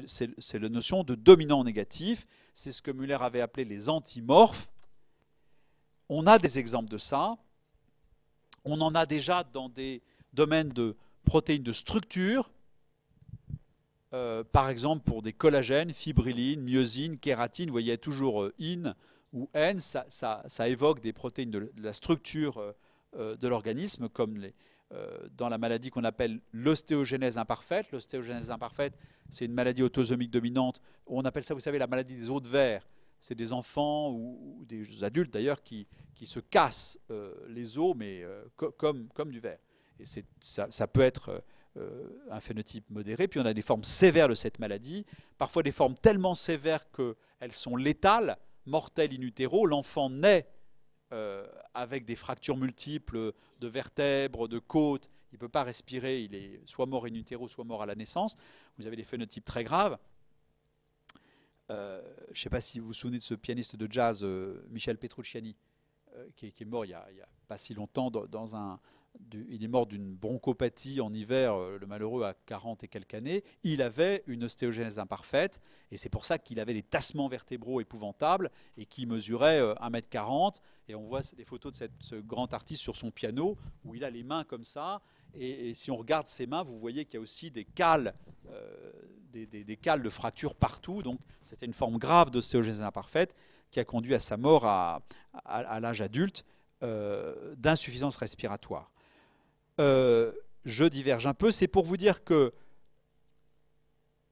c'est la notion de dominant négatif. C'est ce que Müller avait appelé les antimorphes. On a des exemples de ça. On en a déjà dans des domaines de protéines de structure. Par exemple, pour des collagènes, fibrilline, myosine, kératine, vous voyez, il y a toujours in ou n, ça évoque des protéines de la structure de l'organisme, comme dans la maladie qu'on appelle l'ostéogenèse imparfaite. L'ostéogenèse imparfaite, c'est une maladie autosomique dominante. On appelle ça, vous savez, la maladie des os de verre. C'est des enfants ou des adultes d'ailleurs qui se cassent les os, mais comme du verre. Et ça peut être un phénotype modéré. Puis on a des formes sévères de cette maladie, parfois des formes tellement sévères qu'elles sont létales, mortelles in utero. L'enfant naît avec des fractures multiples de vertèbres, de côtes. Il ne peut pas respirer, il est soit mort in utero, soit mort à la naissance. Vous avez des phénotypes très graves. Je ne sais pas si vous vous souvenez de ce pianiste de jazz, Michel Petrucciani, qui est mort il n'y a pas si longtemps. Il est mort d'une bronchopathie en hiver, le malheureux à 40 et quelques années. Il avait une ostéogenèse imparfaite, et c'est pour ça qu'il avait des tassements vertébraux épouvantables, et qui mesurait 1,40 m. Et on voit des photos de ce grand artiste sur son piano, où il a les mains comme ça. Et si on regarde ses mains, vous voyez qu'il y a aussi des cales, des cales de fractures partout. Donc c'était une forme grave d'ostéogenèse imparfaite qui a conduit à sa mort à l'âge adulte d'insuffisance respiratoire. Je diverge un peu. C'est pour vous dire que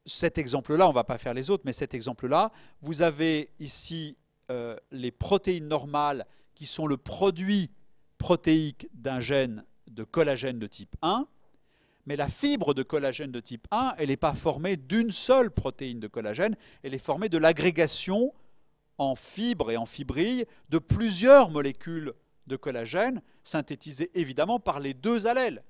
cet exemple-là, on ne va pas faire les autres, mais cet exemple-là, vous avez ici les protéines normales qui sont le produit protéique d'un gène de collagène de type 1, mais la fibre de collagène de type 1, elle n'est pas formée d'une seule protéine de collagène, elle est formée de l'agrégation en fibres et en fibrilles de plusieurs molécules de collagène, synthétisées évidemment par les deux allèles.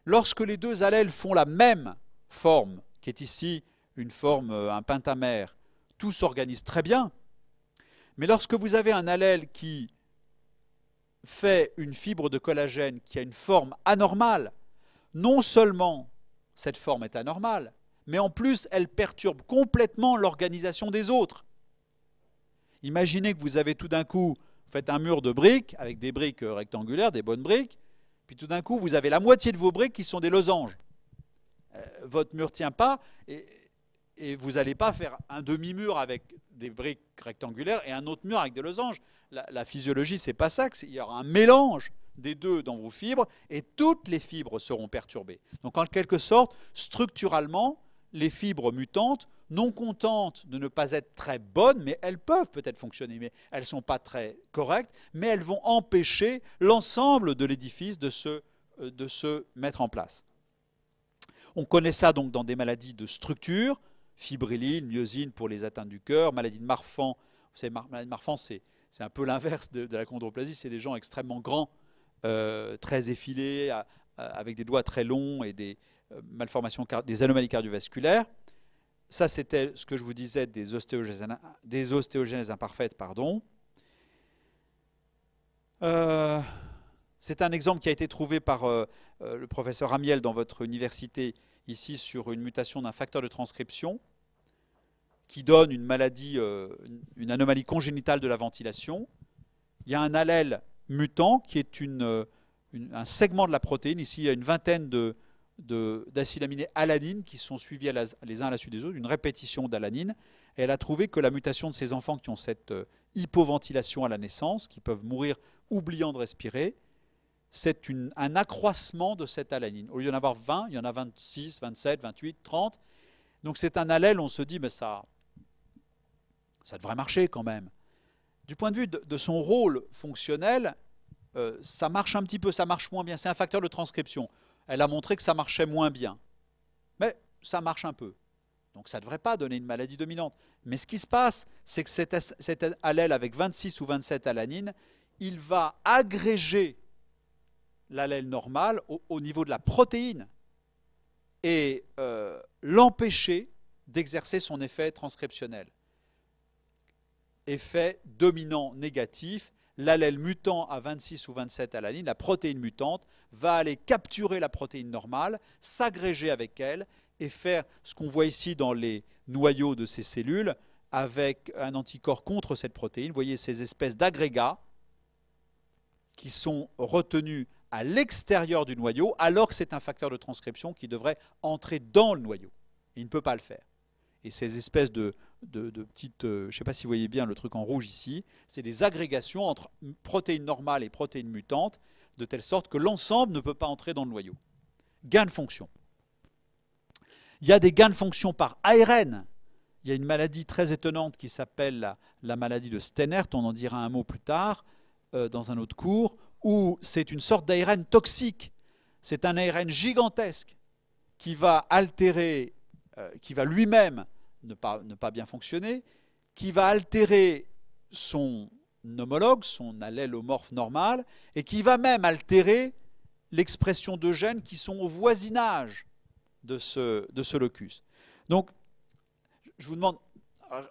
Lorsque les deux allèles font la même forme, qui est ici une forme, un pentamère, tout s'organise très bien. Mais lorsque vous avez un allèle qui fait une fibre de collagène qui a une forme anormale, non seulement cette forme est anormale, mais en plus elle perturbe complètement l'organisation des autres. Imaginez que vous avez tout d'un coup, vous faites un mur de briques, avec des briques rectangulaires, des bonnes briques, puis tout d'un coup vous avez la moitié de vos briques qui sont des losanges. Votre mur ne tient pas, et vous n'allez pas faire un demi-mur avec des briques rectangulaires et un autre mur avec des losanges. La physiologie, c'est pas ça. Il y aura un mélange des deux dans vos fibres, et toutes les fibres seront perturbées. Donc en quelque sorte, structurellement, les fibres mutantes, non contentes de ne pas être très bonnes, mais elles peuvent peut-être fonctionner, mais elles ne sont pas très correctes, mais elles vont empêcher l'ensemble de l'édifice de se mettre en place. On connaît ça donc dans des maladies de structure, fibrilline, myosine pour les atteintes du cœur, maladie de Marfan. Vous savez, maladie de Marfan, c'est un peu l'inverse de la chondroplasie, c'est des gens extrêmement grands, très effilés, avec des doigts très longs et des malformations, des anomalies cardiovasculaires. Ça, c'était ce que je vous disais des ostéogenèses imparfaites. C'est un exemple qui a été trouvé par le professeur Amiel dans votre université, ici, sur une mutation d'un facteur de transcription qui donne une maladie, une anomalie congénitale de la ventilation. Il y a un allèle mutant qui est un segment de la protéine. Ici, il y a une vingtaine d'acides aminés alanine qui sont suivis les uns à la suite des autres, une répétition d'alanine. Et elle a trouvé que la mutation de ces enfants qui ont cette hypoventilation à la naissance, qui peuvent mourir oubliant de respirer, c'est un accroissement de cette alanine. Au lieu d'en avoir 20, il y en a 26, 27, 28, 30. Donc c'est un allèle, on se dit, mais ça devrait marcher quand même. Du point de vue de son rôle fonctionnel, ça marche un petit peu, ça marche moins bien. C'est un facteur de transcription. Elle a montré que ça marchait moins bien. Mais ça marche un peu. Donc ça ne devrait pas donner une maladie dominante. Mais ce qui se passe, c'est que cet allèle avec 26 ou 27 alanines, il va agréger l'allèle normal au niveau de la protéine et l'empêcher d'exercer son effet transcriptionnel. Effet dominant négatif, l'allèle mutant à 26 ou 27 alanines, la protéine mutante, va aller capturer la protéine normale, s'agréger avec elle et faire ce qu'on voit ici dans les noyaux de ces cellules avec un anticorps contre cette protéine. Vous voyez ces espèces d'agrégats qui sont retenus à l'extérieur du noyau alors que c'est un facteur de transcription qui devrait entrer dans le noyau. Il ne peut pas le faire. Et ces espèces de petites, je ne sais pas si vous voyez bien le truc en rouge ici, c'est des agrégations entre protéines normales et protéines mutantes, de telle sorte que l'ensemble ne peut pas entrer dans le noyau. Gain de fonction. Il y a des gains de fonction par ARN. Il y a une maladie très étonnante qui s'appelle la maladie de Stennert, on en dira un mot plus tard, dans un autre cours, où c'est une sorte d'ARN toxique. C'est un ARN gigantesque qui va altérer, qui va lui-même ne pas bien fonctionner, qui va altérer son homologue, son allélomorphe normal, et qui va même altérer l'expression de gènes qui sont au voisinage de ce locus. Donc, je vous demande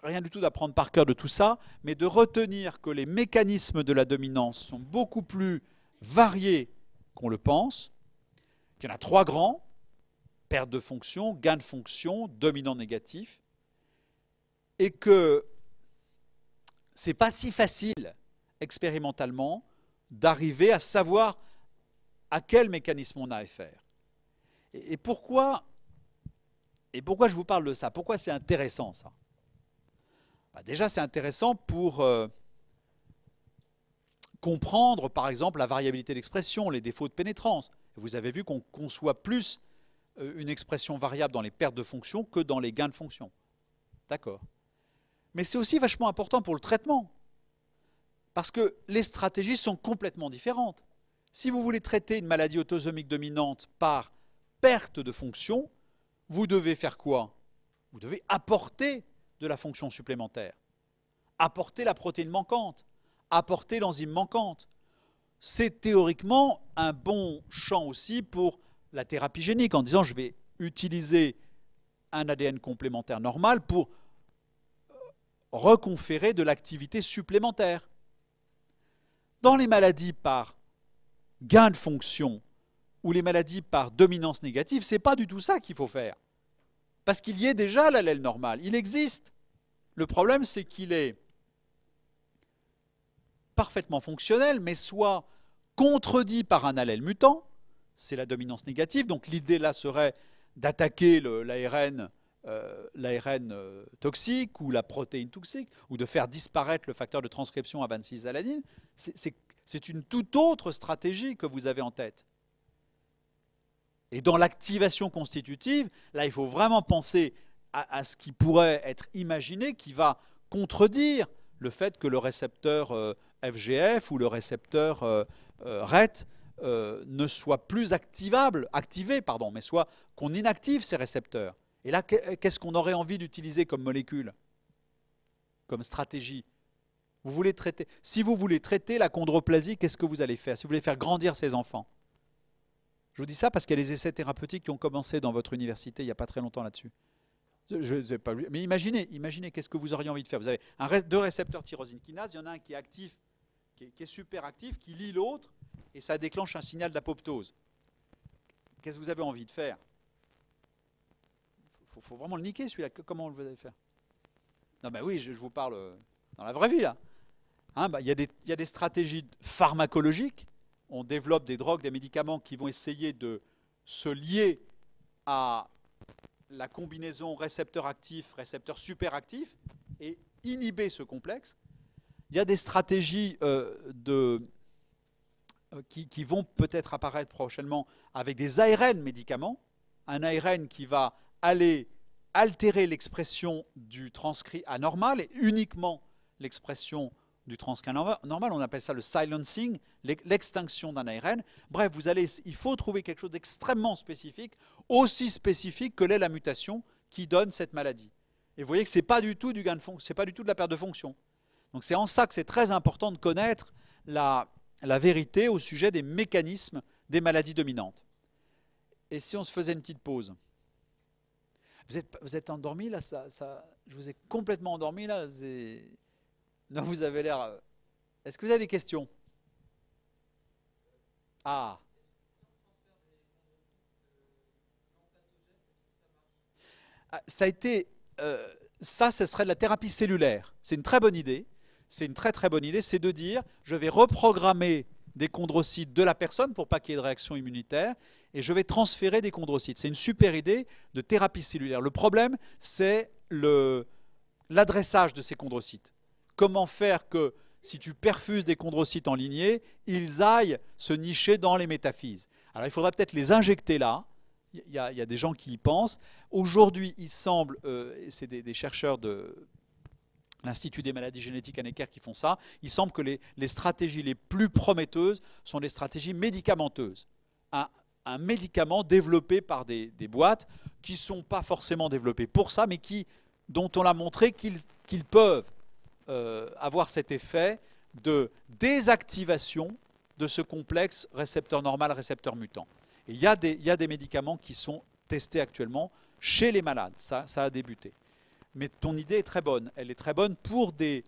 rien du tout d'apprendre par cœur de tout ça, mais de retenir que les mécanismes de la dominance sont beaucoup plus variés qu'on le pense, qu'il y en a 3 grands: perte de fonction, gain de fonction, dominant négatif, et que c'est pas si facile expérimentalement d'arriver à savoir à quel mécanisme on a affaire. Et pourquoi je vous parle de ça? Pourquoi c'est intéressant ça? Déjà, c'est intéressant pour comprendre, par exemple, la variabilité d'expression, les défauts de pénétrance. Vous avez vu qu'on conçoit plus une expression variable dans les pertes de fonction que dans les gains de fonction. D'accord. Mais c'est aussi vachement important pour le traitement, parce que les stratégies sont complètement différentes. Si vous voulez traiter une maladie autosomique dominante par perte de fonction, vous devez faire quoi? Vous devez apporter de la fonction supplémentaire, apporter la protéine manquante, apporter l'enzyme manquante. C'est théoriquement un bon champ aussi pour la thérapie génique, en disant je vais utiliser un ADN complémentaire normal pour reconférer de l'activité supplémentaire. Dans les maladies par gain de fonction ou les maladies par dominance négative, ce n'est pas du tout ça qu'il faut faire. Parce qu'il y ait déjà l'allèle normal, il existe. Le problème, c'est qu'il est parfaitement fonctionnel, mais soit contredit par un allèle mutant, c'est la dominance négative, donc l'idée là serait d'attaquer l'ARN toxique ou la protéine toxique, ou de faire disparaître le facteur de transcription à 26-alanine. C'est une toute autre stratégie que vous avez en tête. Et dans l'activation constitutive, là, il faut vraiment penser à ce qui pourrait être imaginé, qui va contredire le fait que le récepteur FGF ou le récepteur RET ne soit plus activé, mais soit qu'on inactive ces récepteurs. Et là, qu'est-ce qu'on aurait envie d'utiliser comme molécule, comme stratégie? Si vous voulez traiter la chondroplasie, qu'est-ce que vous allez faire? Si vous voulez faire grandir ces enfants. Je vous dis ça parce qu'il y a des essais thérapeutiques qui ont commencé dans votre université il n'y a pas très longtemps là-dessus. Mais imaginez qu'est-ce que vous auriez envie de faire. Vous avez deux récepteurs tyrosine kinase, il y en a un qui est actif, qui est super actif, qui lie l'autre, et ça déclenche un signal d'apoptose. Qu'est-ce que vous avez envie de faire? Il faut vraiment le niquer celui-là. Comment vous allez faire? Non, ben oui, je vous parle dans la vraie vie là. Il y a des stratégies pharmacologiques. On développe des drogues, des médicaments qui vont essayer de se lier à la combinaison récepteur actif, récepteur superactif et inhiber ce complexe. Il y a des stratégies qui vont peut-être apparaître prochainement avec des ARN médicaments. Un ARN qui va aller altérer l'expression du transcrit anormal et uniquement l'expression du transcrit normal, on appelle ça le silencing, l'extinction d'un ARN. Bref, il faut trouver quelque chose d'extrêmement spécifique, aussi spécifique que l'est la mutation qui donne cette maladie. Et vous voyez que ce n'est pas du tout du gain de fonction, c'est pas du tout de la perte de fonction. Donc c'est en ça que c'est très important de connaître la vérité au sujet des mécanismes des maladies dominantes. Et si on se faisait une petite pause? Vous êtes endormi là, je vous ai complètement endormi là. Non, vous avez l'air... Est-ce que vous avez des questions? Ah. Ça a été, ce serait de la thérapie cellulaire. C'est une très bonne idée. C'est une très très bonne idée, c'est de dire, je vais reprogrammer des chondrocytes de la personne pour pas qu'il y ait de réaction immunitaire, et je vais transférer des chondrocytes. C'est une super idée de thérapie cellulaire. Le problème, c'est l'adressage de ces chondrocytes. Comment faire que, si tu perfuses des chondrocytes en lignée, ils aillent se nicher dans les métaphyses. Alors il faudra peut-être les injecter là. Il y a des gens qui y pensent. Aujourd'hui, il semble, c'est des chercheurs de l'Institut des maladies génétiques à Necker qui font ça, il semble que les stratégies les plus prometteuses sont les stratégies médicamenteuses. Un médicament développé par des boîtes qui ne sont pas forcément développées pour ça, mais dont on a montré qu'ils peuvent avoir cet effet de désactivation de ce complexe récepteur normal, récepteur mutant. Et il y a des médicaments qui sont testés actuellement chez les malades. Ça a débuté. Mais ton idée est très bonne. Elle est très bonne pour des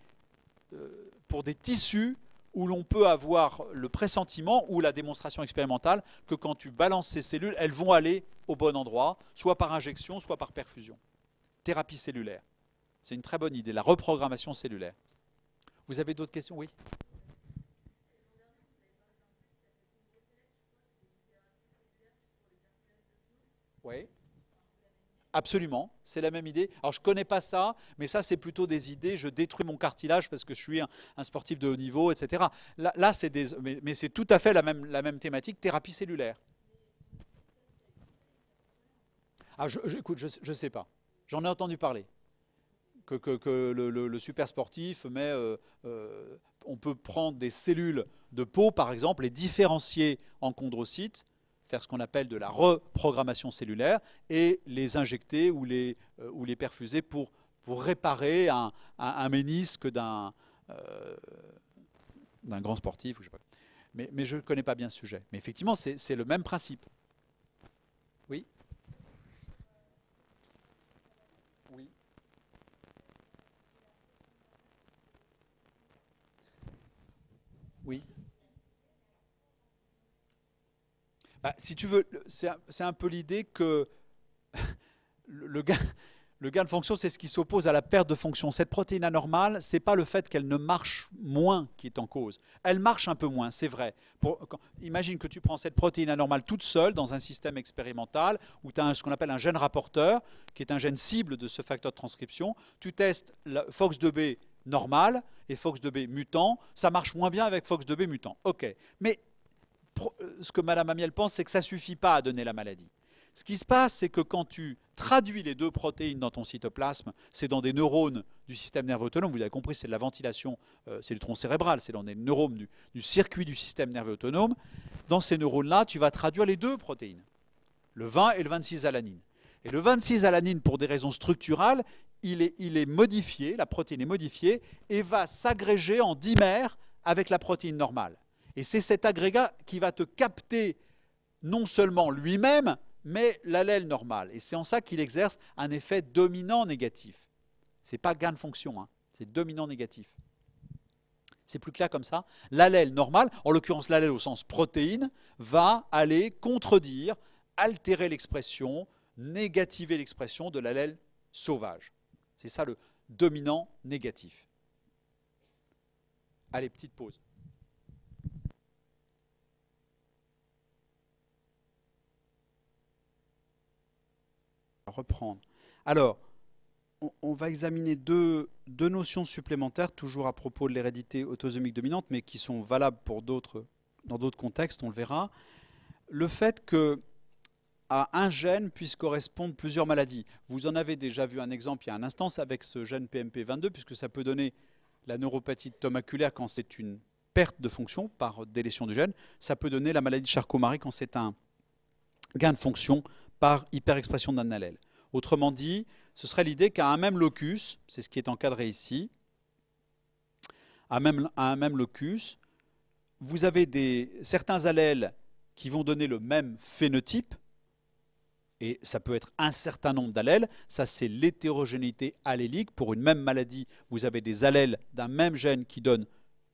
tissus où l'on peut avoir le pressentiment ou la démonstration expérimentale que quand tu balances ces cellules, elles vont aller au bon endroit, soit par injection, soit par perfusion. Thérapie cellulaire. C'est une très bonne idée, la reprogrammation cellulaire. Vous avez d'autres questions? Oui. Oui. Absolument, c'est la même idée. Alors je ne connais pas ça, mais ça c'est plutôt des idées, je détruis mon cartilage parce que je suis un sportif de haut niveau, etc. Là c'est mais c'est tout à fait la même thématique, thérapie cellulaire. Ah, écoute, je ne sais pas. J'en ai entendu parler. Que le super sportif, mais on peut prendre des cellules de peau, par exemple, les différencier en chondrocytes, faire ce qu'on appelle de la reprogrammation cellulaire, et les injecter ou les perfuser pour réparer un ménisque d'un grand sportif. Ou je sais pas. Mais je ne connais pas bien ce sujet. Mais effectivement, c'est le même principe. Oui. Oui. Oui. Bah, si tu veux, c'est un peu l'idée que le gain, le gain de fonction, c'est ce qui s'oppose à la perte de fonction. Cette protéine anormale, ce n'est pas le fait qu'elle ne marche moins qui est en cause. Elle marche un peu moins, c'est vrai. Imagine que tu prends cette protéine anormale toute seule dans un système expérimental où tu as ce qu'on appelle un gène rapporteur, qui est un gène cible de ce facteur de transcription. Tu testes FOX2B normal et FOX2B mutant. Ça marche moins bien avec FOX2B mutant. OK. Mais ce que Mme Amiel pense, c'est que ça ne suffit pas à donner la maladie. Ce qui se passe, c'est que quand tu traduis les deux protéines dans ton cytoplasme, c'est dans des neurones du système nerveux autonome, vous avez compris, c'est de la ventilation, c'est du tronc cérébral, c'est dans des neurones du circuit du système nerveux autonome. Dans ces neurones-là, tu vas traduire les deux protéines, le 20 et le 26-alanine. Et le 26-alanine, pour des raisons structurales, il est modifié, la protéine est modifiée, et va s'agréger en dimère avec la protéine normale. Et c'est cet agrégat qui va te capter non seulement lui-même, mais l'allèle normal. Et c'est en ça qu'il exerce un effet dominant négatif. Ce n'est pas gain de fonction, hein, c'est dominant négatif. C'est plus clair comme ça. L'allèle normal, en l'occurrence l'allèle au sens protéine, va aller contredire, altérer l'expression, négativer l'expression de l'allèle sauvage. C'est ça le dominant négatif. Allez, petite pause. Reprendre. Alors, on va examiner deux notions supplémentaires, toujours à propos de l'hérédité autosomique dominante, mais qui sont valables pour dans d'autres contextes, on le verra. Le fait qu'à un gène puisse correspondre plusieurs maladies. Vous en avez déjà vu un exemple il y a un instant avec ce gène PMP22, puisque ça peut donner la neuropathie tomaculaire quand c'est une perte de fonction par délétion du gène. Ça peut donner la maladie de Charcot-Marie quand c'est un gain de fonction par hyperexpression d'un allèle. Autrement dit, ce serait l'idée qu'à un même locus, c'est ce qui est encadré ici, à un même locus, vous avez certains allèles qui vont donner le même phénotype, et ça peut être un certain nombre d'allèles, ça c'est l'hétérogénéité allélique. Pour une même maladie, vous avez des allèles d'un même gène qui donnent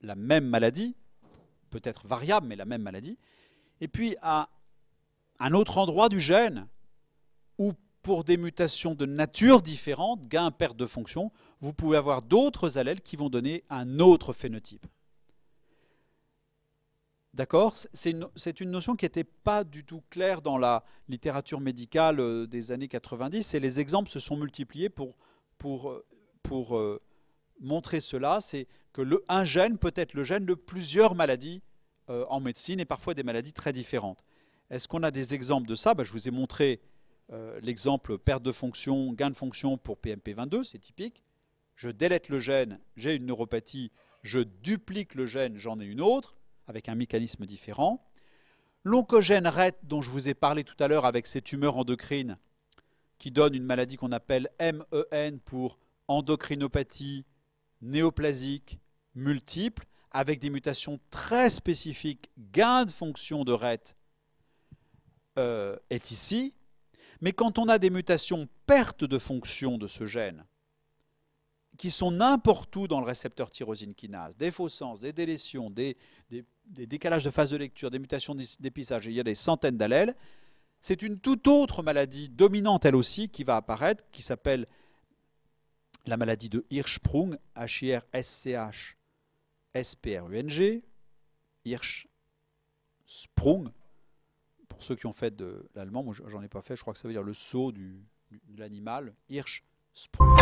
la même maladie, peut-être variable, mais la même maladie. Et puis à un autre endroit du gène, où pour des mutations de nature différente, gain, perte de fonction, vous pouvez avoir d'autres allèles qui vont donner un autre phénotype. D'accord? C'est une notion qui n'était pas du tout claire dans la littérature médicale des années 90 et les exemples se sont multipliés pour montrer cela. C'est que un gène peut être le gène de plusieurs maladies en médecine et parfois des maladies très différentes. Est-ce qu'on a des exemples de ça? Je vous ai montré l'exemple perte de fonction, gain de fonction pour PMP22, c'est typique. Je délète le gène, j'ai une neuropathie, je duplique le gène, j'en ai une autre, avec un mécanisme différent. L'oncogène RET, dont je vous ai parlé tout à l'heure avec ces tumeurs endocrines, qui donne une maladie qu'on appelle MEN pour endocrinopathie néoplasique multiple, avec des mutations très spécifiques, gain de fonction de RET est ici. Mais quand on a des mutations perte de fonction de ce gène, qui sont n'importe où dans le récepteur tyrosine kinase, des faux sens, des délétions, des décalages de phase de lecture, des mutations d'épisage, il y a des centaines d'allèles, c'est une toute autre maladie dominante elle aussi qui va apparaître, qui s'appelle la maladie de Hirschsprung, H-I-R-S-C-H-S-P-R-U-N-G, Hirschsprung. Pour ceux qui ont fait de l'allemand, moi j'en ai pas fait, je crois que ça veut dire le saut de l'animal, Hirschsprung.